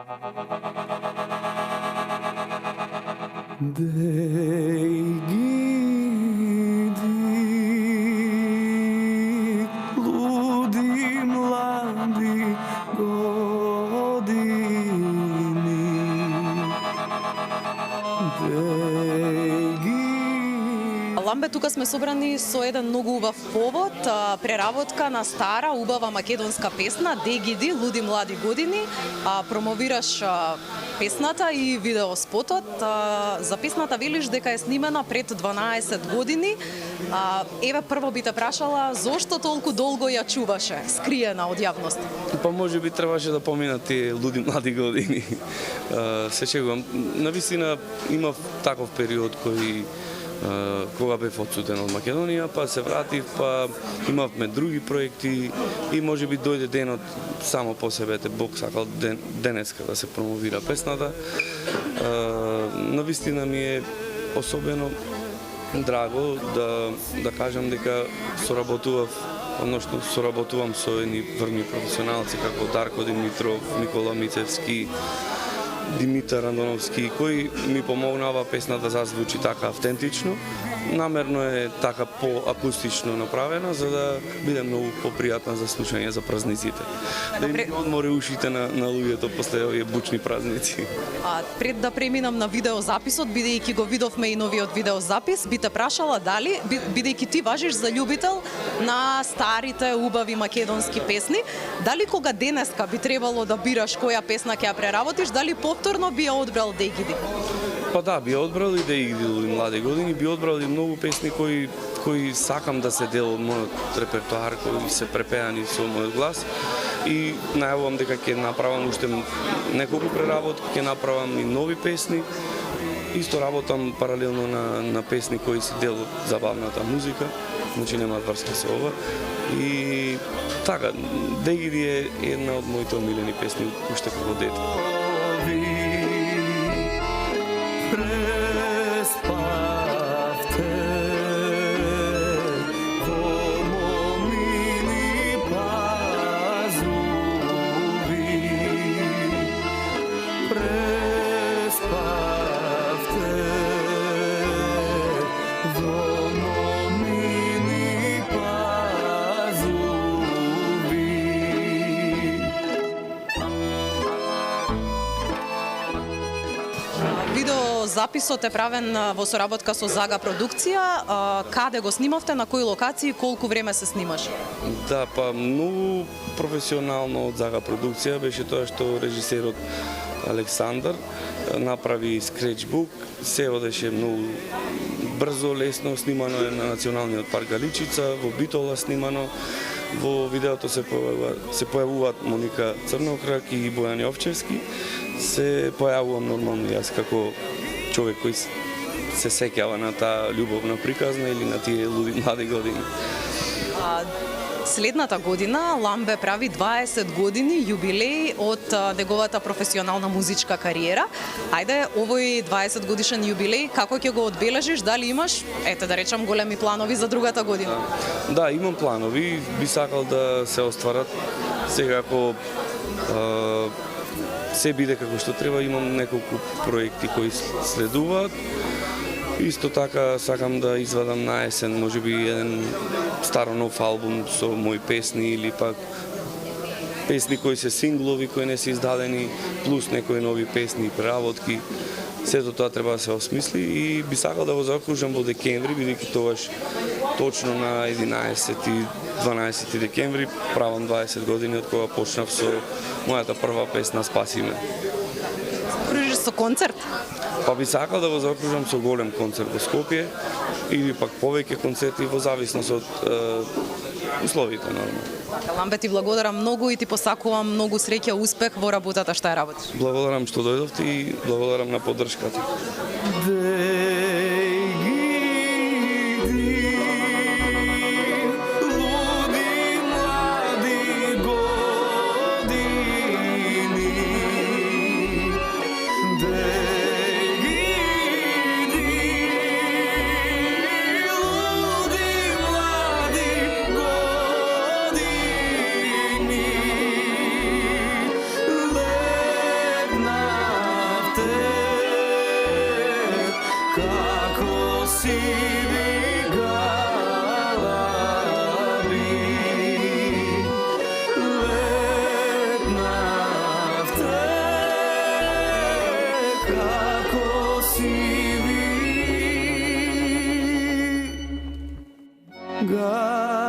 Дей гиди, луди млади години. Дей гиди. Ламбе, тука сме собрани со еден многу убав повод, преработка на стара убава македонска песна Дегиди, луди млади години. Промовираш песната и видеоспотот. За песната велиш дека е снимена пред 12 години. Еве, прво би те прашала, зошто толку долго ја чуваше, скриена од јавност? Па може би требаше да поминат тие луди млади години. Се шегувам. Навистина имав таков период кој кога бев одсутен од Македонија, па се вратив, па имавме други проекти и може би дојде денот само по себе, Бог сакал денеска да се промовира песната. Навистина ми е особено драго да кажам дека соработувам со едни врни професионалци како Дарко Димитров, Никола Мицевски, Димитар Андоновски, кој ми помогнава песната да зазвучи така автентично. Намерно е така по-акустично направена, за да биде многу попријатна за слушање за празниците. Да им одмори ушите на луѓето после овие бучни празници. Пред да преминам на видеозаписот, бидејќи го видовме и новиот видеозапис, би те прашала дали, бидејќи ти важиш за љубител на старите убави македонски песни, дали кога денеска би требало да бираш која песна ќе ја преработиш, дали повторно би ја одбрал Дегиди? Па да, би одбрал и Дегиди, луди млади години, би одбрал и многу песни кои сакам да се дел од мојот репертоар, кои се препеани со мојот глас, и најавувам дека ќе направам уште неколку преработки, ќе направам и нови песни. Исто работам паралелно на песни кои се дел од забавната музика, значи нема врска со ова. И така, Дегиди е една од моите омилени песни уште како дете. Преспавте во момини пазуви. Преспавте во момини пазуви. Видеозаписот е правен во соработка со Зага продукција. Каде го снимавте, на кои локации, колку време се снимаше? Да, па многу професионално од Зага продукција беше тоа што режисерот Александар направи скречбук, се одеше многу брзо, лесно, снимано е на Националниот парк Галичица, во Битола снимано. Во видеото се појавуваат Моника Црнокрак и Бојан Јовчевски. Се појавувам нормално јас како човек кој се сеќава на таа љубовна приказна или на тие луди млади години. Следната година Ламбе прави 20 години јубилеј од неговата професионална музичка кариера. Ајде, овој 20 годишен јубилеј, како ќе го одбележиш? Дали имаш, да речам, големи планови за другата година? Да, имам планови, би сакал да се остварат. Сега ако се биде како што треба, имам неколку проекти кои следуваат. Исто така сакам да извадам на есен можеби еден старо нов албум со мои песни или пак песни кои се синглови кои не се издадени, плюс некои нови песни и преработки. Сето тоа треба да се осмисли и би сакал да го заокружам во декември, бидејќи тогаш точно на 11 и 12 декември правам 20 години од кога почнав со мојата прва песна Спаси ме. Кружиш со концерт? Па би сакал да го заокружам со голем концерт во Скопје или пак повеќе концерти во зависност од условите, нормално. Ламбе, ти благодарам многу и ти посакувам многу среќа, успех во работата што ја работиш. Благодарам што дојдовте и благодарам на поддршката. Га